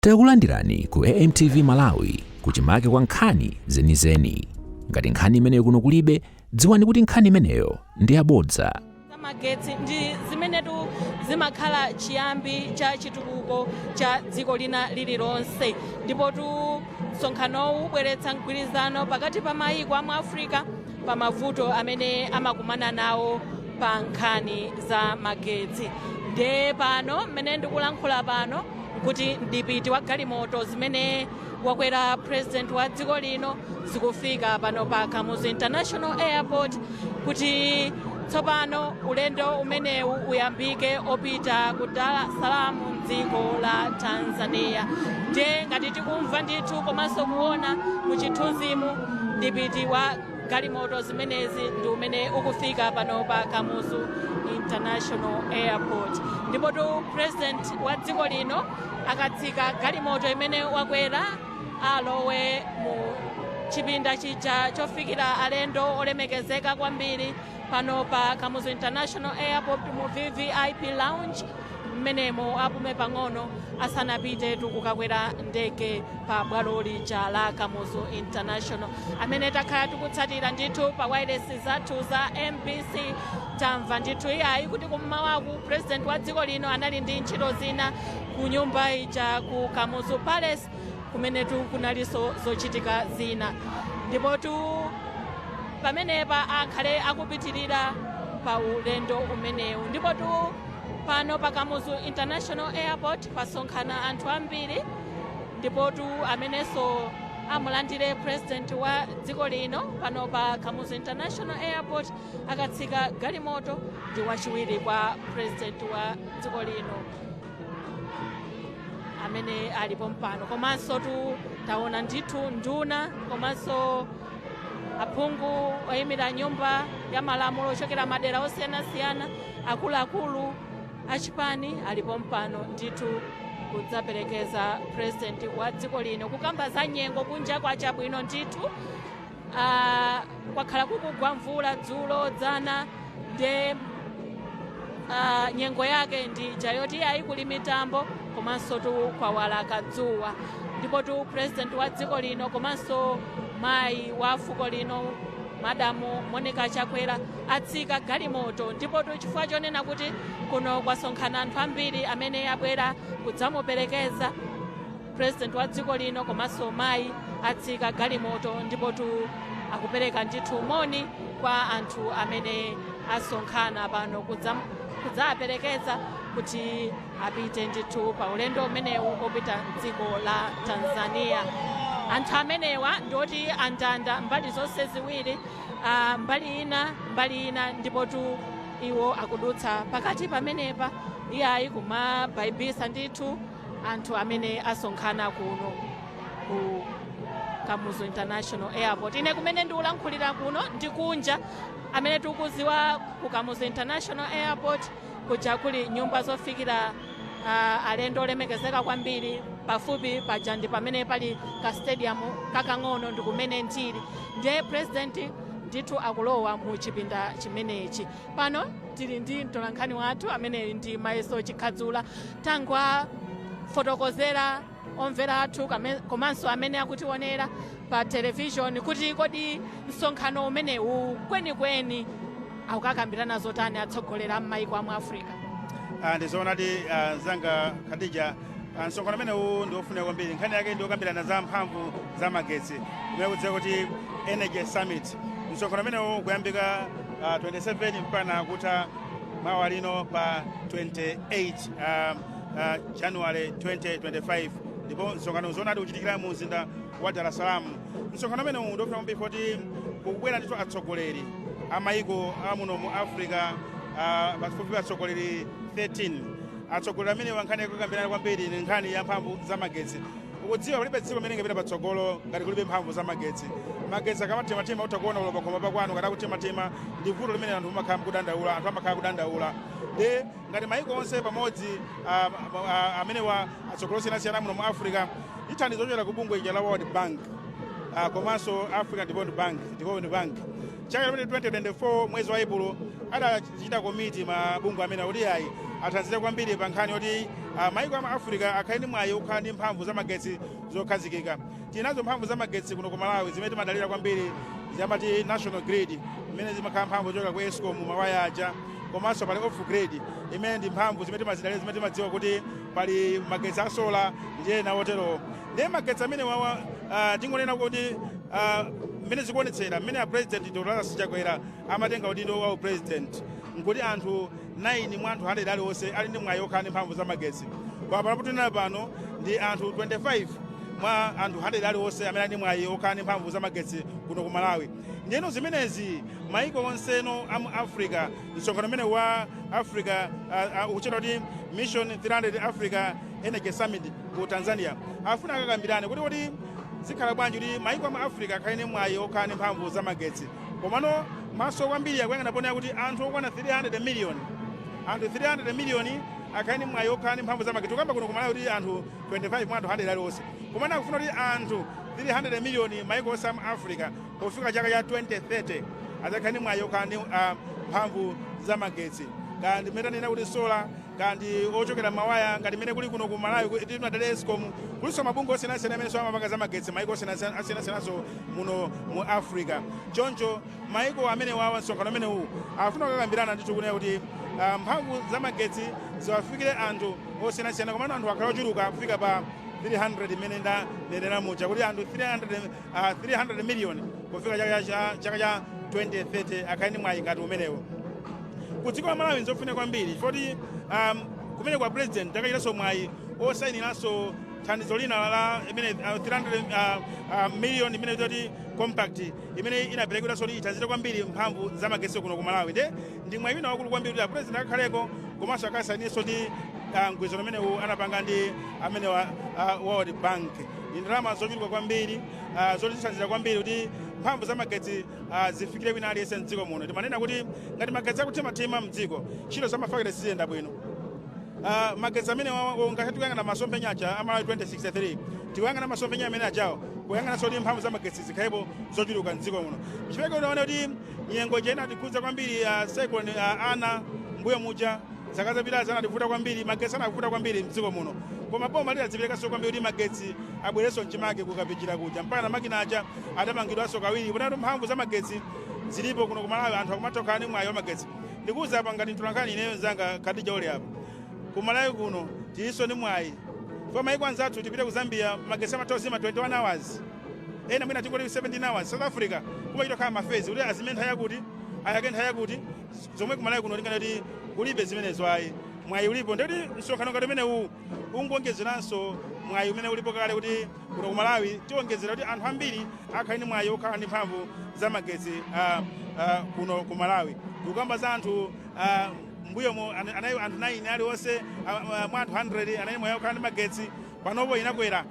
Takulandirani ku AMTV Malawi kuchimake kwa nkhani zenizeni. Ngati nkhani imeneyo kuno kulibe, dziwani kuti nkhani imeneyo ndi yabodza. Magetsi ndi zimenetu zimakhala chiyambi cha chitukuko cha dziko lina lililonse, ndipo Nsonkhano ubweretsa mgwirizano pakati pa mayiko a mu Africa pa mavuto amene amakumana nawo pa nkhani za magetsi. Nde pano mmene ndikulankhula pano kuti ndipiti wa galimoto zimene wakwera president wa dziko lino zikufika pano pa Kamuzu International Airport kuti tsopano ulendo umenewu uyambike opita ku Dar es Salaam m'dziko la Tanzania. Nde ngati tikumva ndithu komanso kuona muchithunzimu ndipiti wa galimoto zimenezi ndi umene ukufika pano pa Kamuzu International Airport. Ndipo president wa dziko lino akatsika galimoto imene wakwera alowe mu chipinda chija chofikira alendo olemekezeka kwambiri pano pa Kamuzu International Airport mu VVIP lounge, mmenemo apume pang'ono asanapite kukakwera ndege pa bwalo lija la Kamuzu International. Amene takhala tikutsatira ndithu pa wireless zathu za MBC tamva ndithu iyayi kuti kummawaku president wa dziko lino anali ndi ntchito zina ku nyumba ija ku Kamuzu Palace kumenetu kunalinso zochitika zina. Ndipo pamenepa akhale akupitirira pa ulendo umenewu. Ndipo pano pa Kamuzu International Airport pasonkhana anthu ambiri, ndipo amenenso amulandire president wa dziko lino pano pa Kamuzu International Airport akatsika galimoto ndi wachiwiri kwa president wa dziko lino amene alipo mpano. Komanso taona ndithu nduna komanso aphungu oyimira nyumba ya malamulo ochokera madera osiyanasiyana, akuluakulu achipani alipo mpano ndithu kudzaperekeza president wa dziko lino kukamba za nyengo kunja kwa chabwino ndithu. Kwakhala kukugwa mvula dzulo dzana, nde nyengo yake ndi jayoti yayi kuli mitambo komanso kwawala kadzuwa. Ndipo president wa dziko lino komanso mayi wa fuko lino Madamu Monica Chakwera atsika galimoto, ndipo chifukwa chonena kuti kuno kwasonkhana anthu ambiri amene abwera kudzamuperekeza president wa dziko lino komanso mayi atsika galimoto, ndipo akupereka ndithu moni kwa anthu amene asonkhana pano kudzaperekeza kuti apite ndithu pa ulendo umenewu opita dziko la Tanzania. Anthu amenewa ndoti andanda mbali zonse ziwiri, mbali ina, ndipo iwo akudutsa pakati pamenepa iyayi kumabaibisa ndithu anthu amene asonkhana kuno ku Kamuzu International Airport. Ine kumene ndiulankhulira kuno ndikunja amene tikuziwa ku Kamuzu International Airport kuja kuli nyumba zofikira alendo olemekezeka kwambiri, pafupi paja ndi pamene pali ka stadium kakang'ono ndi kumene ndili. Ndiye president ndithu akulowa mu chipinda chimenechi. Pano tili ndi mtolankhani wathu amene ndi Mayeso Chikhadzula, tangwa fotokozera omvera athu komanso amene akutionera pa television kuti kodi msonkhano umenewu kwenikweni akukakambirana zotani atsogolera m'mayiko a mu Africa. Ndizoonadi zanga Khadija, msonkhano umenewu ndiofunika kwambiri. Nkhani yake ndiokambirana za mphamvu za magetsi kumene kudziwa kuti Energy Summit. Msonkhano umenewu kuyambika 27 mpaka kutha mawa lino pa 28 January 2025. Ndipo msonkhano uzoonadi uchitikira mu mzinda wa Dar es Salaam. Msonkhano umenewu ndiofunika kwambiri kuti kukubwera ndithu atsogoleri amayiko amuno mu Africa, pafupi atsogoleri 13. Atsogoleri amene wankhani kukambirana kwambiri ni nkhani ya mphamvu za magetsi. Ukudziwa kulibe dziko limene ngapita patsogolo ngati kulibe mphamvu za magetsi. Magetsi akamatima utakuona ulopa koma pakwanu ngati akutima ndi vuto limene anthu amakhala kudandaula, anthu amakhala kudandaula. De ngati mayiko onse pamodzi amene wa atsogolo osiyanasiyana muno mu Africa ithandizo lochokera ku bungwe ija la World Bank komanso African Development Bank. Chaka 2024 mwezi wa April adachita komiti mabungwe amene kuti ayi athandize kwambiri pa nkhani yoti maiko ama Africa akhale ndi mwayi okhala ndi mphamvu za magetsi zokhazikika. Tinazo mphamvu za magetsi kuno ku Malawi zimene timadalira kwambiri zamati national grid imene zimakhala mphamvu zochoka ku Eskom mawaya aja, komanso pali off grid imene ndi mphamvu zimene timazidalira zimene timadziwa kuti pali magetsi a sola ndiye nawotero. Ndiye magetsi amene wawa tingonena kuti mmene zikuonetsera mmene a president Dr. Lazarus Chakwera amatenga udindo wa president nkuti anthu 9 mwa anthu 100 aliwonse ali ndi mwayi okhala ndi mphamvu za magetsi. Kwa pano tinena pano ndi anthu 25 mwa anthu 100 aliwonse amene ali ndi mwayi okhala ndi mphamvu za magetsi kuno ku Malawi. Ndiyeno zimenezi maiko onseno amu Africa, msonkhano umene wa Africa ukuchedwa kuti Mission 300 Africa Energy Summit ku Tanzania afuna akakambirane kuti zikhala bwanji kuti maiko amu Africa akhale ndi mwayi okhala ndi mphamvu za magetsi. Komano maso kwambiri akuyang'ana ponena kuti anthu okwana 300 million akhale ndi mwayi okhala ndi mphamvu za magetsi. Ukamba kuno ku Malawi kuti anthu 25 mwa anthu 100 aliwonse. Komano akufuna kuti anthu 300 million maiko onse amu Africa pofika chaka cha 2030 adzakhale ndi mwayi okhala ndi mphamvu za magetsi. Kandi mmene tanena kuti sola kandi ochokera mawaya ngati mmene kuli kuno ku Malawi timadalira Eskom kulinso mabungwe osiyanasiyana amene amapanga za magetsi maiko osiyanasiyanaso muno mu Africa. Choncho maiko amene wawa msonkhano amene uwu afuna kukambirana ndithu kunena kuti mphamvu za magetsi ziwafikire anthu osiyanasiyana, komano anthu akhala ochuluka kufika pa 300 imene ndanenera muja kuti anthu 300 million kufika chaka cha 2030 akhale ndi mwayi ngati umenewo. Ku dziko la Malawi nzofuna kwambiri chifukwa kumene kwa president takachitanso mwayi osayiniranso thandizo lina la imene 300 million imene kuti compact imene inaperekedwanso kuti ithandize kwambiri mphamvu za magetsi kuno ku Malawi. Ndi mwayi wina wakulu kwambiri kuti president akakhaleko komanso akasayiniranso ndi mgwirizano umene anapanga ndi amene wa World Bank. Ndi ndalama zochuluka kwambiri zotithandiza kwambiri kuti mphamvu za magetsi zifikire kwina aliyense mdziko muno. Timanena kuti ngati magetsi akuthimathima mdziko ntchito za mafakitale siziyenda bwino. Magetsi amene ngati tikuyang'ana masomphenya aja a Malawi 2063 tikuyang'ana masomphenya amene ajawo kuyang'ananso kuti mphamvu za magetsi zikhalepo zochuluka mdziko muno. Chifukwa unaona kuti nyengo ija inatikhudza kwambiri cyclone Ana mbuyo muja zaka zapitazi anativuta kwambiri, magetsi anavuta kwambiri mdziko muno. Koma boma lidadziperekanso kwambiri kuti magetsi abwerenso mchimake kukapitira kuja mpaka na makina aja adamangidwanso kawiri kuti mphamvu za magetsi zilipo kuno ku Malawi anthu akumatokhala ndi mwayi wa magetsi. Ndikuwuza apa ngati Nsonkhano ineyo nzanga Khadija uli apa ku Malawi kuno tilinso ndi mwayi. Kwa maiko anzathu tipite ku Zambia magetsi amatozima 21 hours, ena mwina tingoti 17 hours. South Africa kumachita khala mafezi kuti azime nthawi yakuti ayake nthawi yakuti, zomwe ku Malawi kuno tingana kuti kulibe zimenezo ayi. Mwayi ulipo ndikuti msonkhano ngati umene ungongezeranso mwayi umene ulipo kale kuti kuno ku Malawi tiwongezera kuti anthu ambiri akhale ndi mwayi okhala ndi mphamvu za magetsi kuno ku Malawi. Tikukamba za anthu mbuyomo anayi anthu 9 aliwonse mwa anthu 100 anayi mwayi okhala ndi magetsi. Panopo inakwera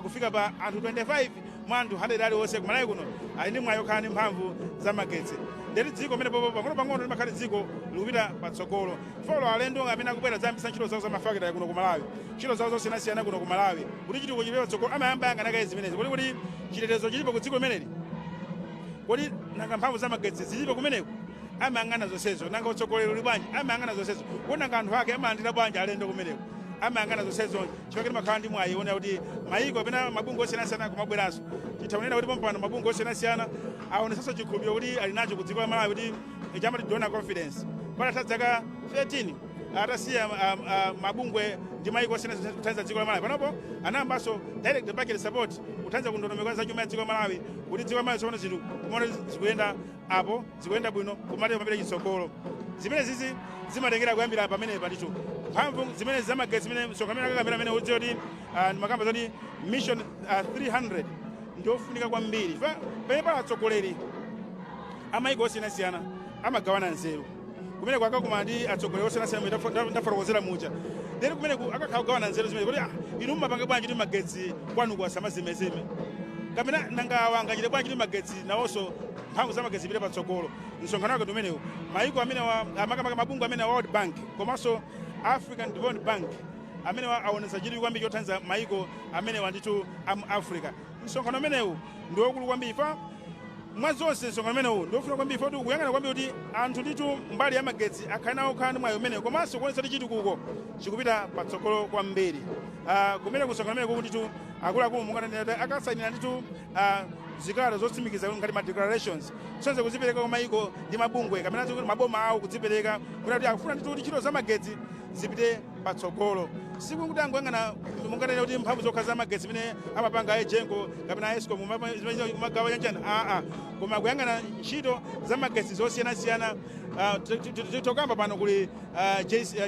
kufika pa anthu 25 mwa anthu 100 aliwonse ku Malawi kuno ali ndi mwayi okhala ndi mphamvu za magetsi. Ndeti dziko mene pang'ono limakhala dziko likupita patsogolo. Folo alendo amene akubwera zambisa ntchito zawo za mafakitale kuno ku Malawi, ntchito zawo zosiyanasiyana kuno ku Malawi kuti chitukuko chipite patsogolo amayamba yang'anakaye zimenezi kuti chitetezo chilipo ku dziko limeneli, kuti nanga mphamvu za magetsi zilipo kumeneko amayang'ana zonsezo, nanga utsogoleri uli bwanji amayang'ana zonsezo, kuti nanga anthu ake amalandira bwanji alendo kumeneko amayang'ana zonsezo. Chifukwa timakhala ndi mwayi wona kuti mayiko apena mabungwe osiyanasiyana kumabweranso. Tithamanena kuti pompano mabungwe osiyanasiyana aonesanso chikhulupiriro kuti ali nacho ku dziko la Malawi kuti chamati donor confidence. Patatha zaka 13 atasiya mabungwe ndi mayiko osiyanasiyana kuthandiza dziko la Malawi. Panopo anayambanso direct budget support kuthandiza kundondomeko za chuma ya dziko la Malawi kuti dziko la Malawi tsopano zinthu kumene zikuyenda apo zikuyenda bwino kumati pamene chitsogolo. Zimene zizi zimatengera kuyambira pamenepa ndicho mphamvu zimene za magetsi zimene msonkhano akakambira amene udziwa kuti ndimakamba zoti Mission 300 ndiofunika kwambiri. Pamene pala atsogoleri amayiko osiyanasiyana amagawana nzeru kumene kwakakuma ndi atsogoleri osiyanasiyana ndafotokozera muja. Nderi kumene akakhala kugawana nzeru zimene kuti inu mumapanga bwanji kuti magetsi kwanuko asamazimezime, kapena nanga wangachite bwanji kuti magetsi nawonso mphamvu za magetsi zipite patsogolo. Msonkhano wake umenewu mayiko amene makamaka mabungwe amene World Bank komanso African Development Bank amene aonesa chidwi kwambiri chothandiza mayiko amene wanditu amu Africa. Msonkhano umenewu ndi wokulu kwambiri. mwazonse nsonkhano umenewu ndofuna kwambiri foti kuyang'ana kwambiri kuti anthu nditu mbali ya magetsi akhale nawo khala ndi mwayi umenewu komanso kuonetsa kuti chitukuko chikupita patsogolo kwambiri. Kumene kusonkhano umenewu nditu akuluakulu mungatandira akasayinira nditu zikalata zotsimikiza ngati ma declarations sonse kuzipereka kwa mayiko ndi mabungwe kapena maboma awo kudzipereka kuti akufuna nditu kuti ntchito za magetsi zipite patsogolo. Siku kuti angoyang'ana mungatandira kuti mphamvu zokha za magetsi imene amapanga ajengo kapena escom magawa yanjani koma kuyang'ana ntchito za magetsi zosiyanasiyana. Tokamba pano kuli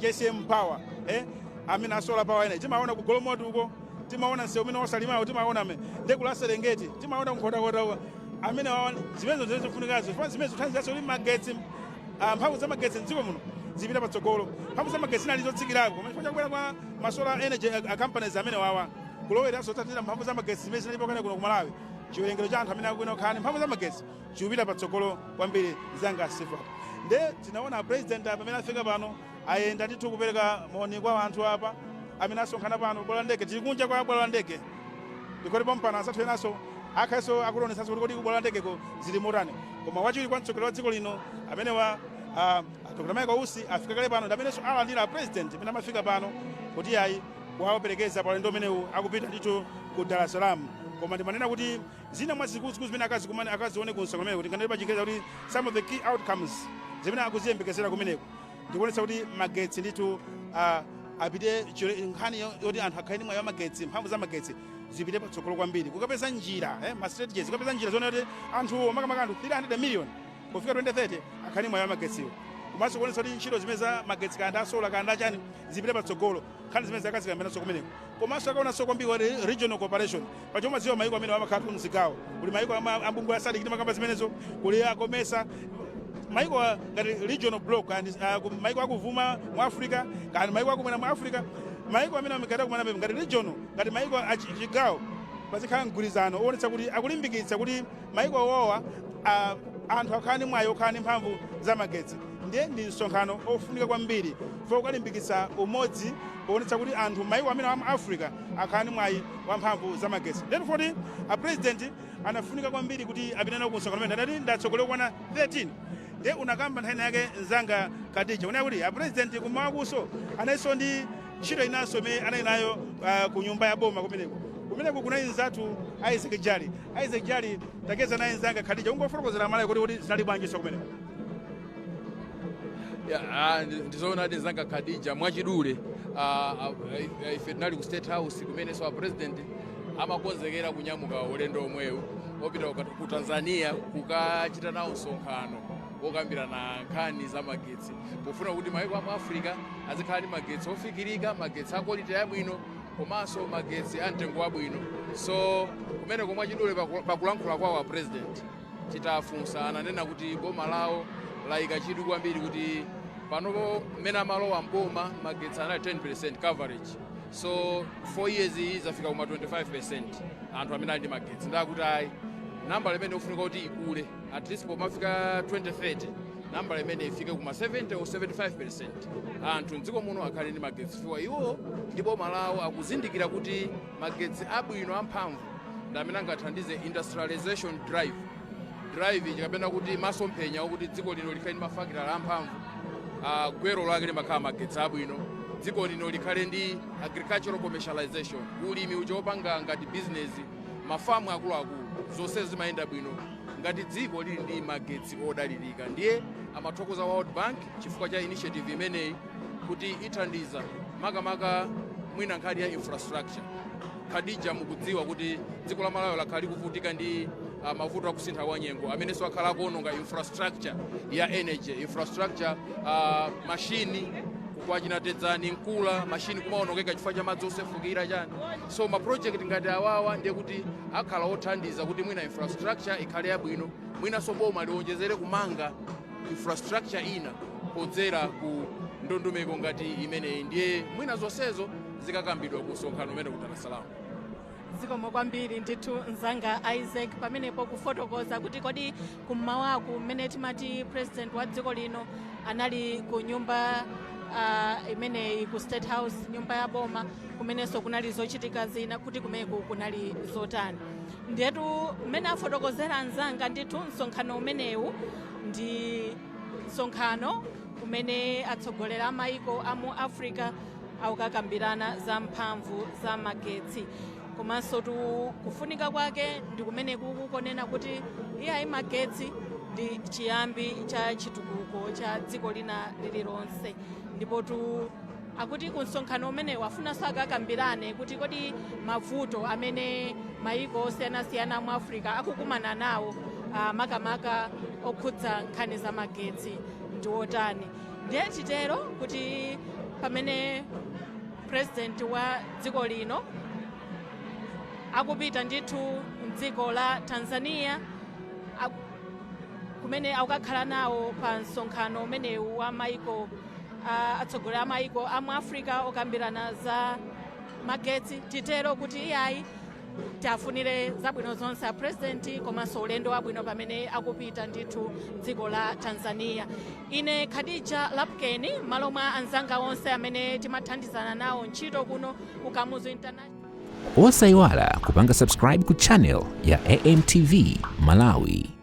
JCM power amene asolar power energy timaona ku Golomoti uko, timaona nsewu umene osalimawo, timaona ndekula Serengeti, timaona nkhotakota amene zimenezo zifunikirazo zimene zithandizaso kuti magetsi mphamvu za magetsi mdziko muno zipita patsogolo. Mphamvu za magetsi nali zotsikirapo koma chifukwa chakukwera kwa masolar energy companies amene kuloweranso otsatira mphamvu za magetsi zimene zinalipo kale kuno ku Malawi, chiwerengero cha anthu amene akukwena okhani mphamvu za magetsi chikupita patsogolo kwambiri zanga sifa. Nde tinaona president pamene afika pano ayenda ndithu kupereka moni kwa anthu apa amene asonkhana pano bwalo la ndege. Tili kunja kwa bwalo la ndege ndikoti pompano asathu enaso akhaso akulonesanso kuti bwalo la ndegeko zili motani, koma wachiwiri kwa mtsogoleri wa dziko lino amene Dr. Maiko Usi afika kale pano ndamenenso alandira president amene amafika pano kuti ayi wawaperekeza pa ulendo umenewu akupita ndithu ku Dar es Salaam. Koma ndimanena kuti zina mwa zikuziku zimene akazione ku nsonkhano umenewu kuti ngati pachingeza kuti some of the key outcomes zimene akuziyembekezera kumeneko ndikuonetsa kuti magetsi ndithu apite nkhani yoti anthu akhale ndi mwayi wa magetsi, mphamvu za magetsi zipite patsogolo kwambiri, kukapeza njira ma strategies, kukapeza njira zone kuti anthu makamaka anthu 300 million kufika 2030 akhale ndi mwayi wa magetsiwo. Komanso kuonetsa kuti ntchito zimene za magetsi kanda solar kanda chani zipite patsogolo, nkhani zimene zakazikamenanso kumeneko. Komanso akaonanso kwambiri regional cooperation pachoma ziwa mayiko amene amakhala mzigawo, kuli mayiko ambungwe ya SADC ndi makamba zimenezo, kuli akomesa mayiko ngati regional block mayiko akuvuma mu Africa kandi mayiko akumwera mu Africa, mayiko amene amagada kumana ngati regional ngati mayiko achigawo pazikhala mgwirizano oonetsa kuti akulimbikitsa kuti mayiko awowa anthu akhale ndi mwayi okhala ndi mphamvu za magetsi. Ndiye ndi nsonkhano ofunika kwambiri fo ukalimbikitsa umodzi kuonetsa kuti anthu mayiko amene amu Africa akhale ndi mwayi wa mphamvu za magetsi. Then foti president anafunika kwambiri kuti apite nawo ku nsonkhano umene ndati ndatsogolera kukwana 13 ndiye unakamba nthani yake nzanga Khadija unena kuti president kumawakuso anaiso ndi ntchito inanso imene anali nayo ku nyumba ya boma kumeneko kunali nzathu Isaac Jali takeza naye nzanga Khadija ungofotokozera malayi kuti zinali bwanjiso kumeneko. Ndizoona ati nzanga Khadija mwachidule ife tinali ku State House kumene so president amakonzekera kunyamuka ulendo omwewu opita ku Tanzania kukachita nawo nsonkhano okambirana nkhani za magetsi pofuna kuti mayiko amu Africa azikhala ndi magetsi ofikirika, magetsi a quality yabwino komanso magetsi a mtengo wabwino. So kumene komwe achidule pakulankhula kwawo president titafunsa ananena kuti boma lawo layika chidwi kwambiri kuti panopo mmene amalowa mboma magetsi anali 10% coverage, so 4 years iyi zafika kuma 25% anthu amene ali ndi magetsi. Ndakuti ayi namba limene ufunika kuti ikule at least pomafika 2030 namba limene ifike kuma 70 or 75% anthu mdziko muno akhale ndi magetsi fiwa iwo ndipo malawo akuzindikira kuti magetsi abwino amphamvu ndi amene angathandize industrialization drive chikapena kuti masomphenya okuti dziko lino likhale ndi mafakitale amphamvu gwero lake limakhala magetsi abwino, dziko lino likhale ndi agricultural commercialization, ulimi uchopanga ngati business, mafamu akuluakulu zonse zimayenda bwino ngati dziko lili ndi magetsi odalirika. Ndiye amathokoza World Bank chifukwa cha initiative imeneyi kuti ithandiza makamaka mwina nkhani ya infrastructure. Khadija mukudziwa kuti dziko la Malawi lakhala likuvutika ndi mavuto akusintha kwa nyengo amene so akhala kuononga infrastructure ya energy, infrastructure machine kukwachinatedzani nkula machine kumaonongeka chifukwa cha madzi osefukira chani. So ma project ngati awawa ndiye kuti akhala othandiza kuti mwina infrastructure ikhale yabwino, mwina so boma liwonjezere kumanga infrastructure ina podzera ku ndondomeko ngati imeneyi. Ndiye mwina zonsezo zikakambidwa ku nsonkhano umene ku Dar es Salaam. Zikomo kwambiri ndithu nzanga Isaac pamenepo kufotokoza kuti kodi kummawaku mmene timati president wa dziko lino anali ku nyumba imene ku State House, nyumba ya boma, kumenenso kunali zochitika zina kuti kumeku kunali zotani. Ndetu mmene afotokozera anzanga ndithu msonkhano umenewu ndi msonkhano umene atsogolera amayiko amu Africa akukambirana za mphamvu za magetsi. Komanso kufunika kwake ndi kumene kukunena kuti iyayi magetsi ndi chiyambi cha chitukuko cha dziko lina lililonse. Ndipo akuti ku msonkhano umene wafunanso akakambirane kuti kodi mavuto amene mayiko osiyanasiyana mu Africa akukumana nawo makamaka okhudza nkhani za magetsi ndi otani. Ndiye titero kuti pamene president wa dziko lino akupita ndithu mdziko la Tanzania kumene akukhala nawo pa msonkhano umenewu wa mayiko atsogolera amayiko amu Africa okambirana za magetsi. Titero kuti iyayi tiafunire zabwino zonse a president komanso ulendo wabwino pamene akupita ndithu dziko la Tanzania. Ine Khadija Lapkeni malo mwa anzanga onse amene timathandizana nawo ntchito kuno ku Kamuzu International. Osayiwala kupanga subscribe ku channel ya AMTV Malawi.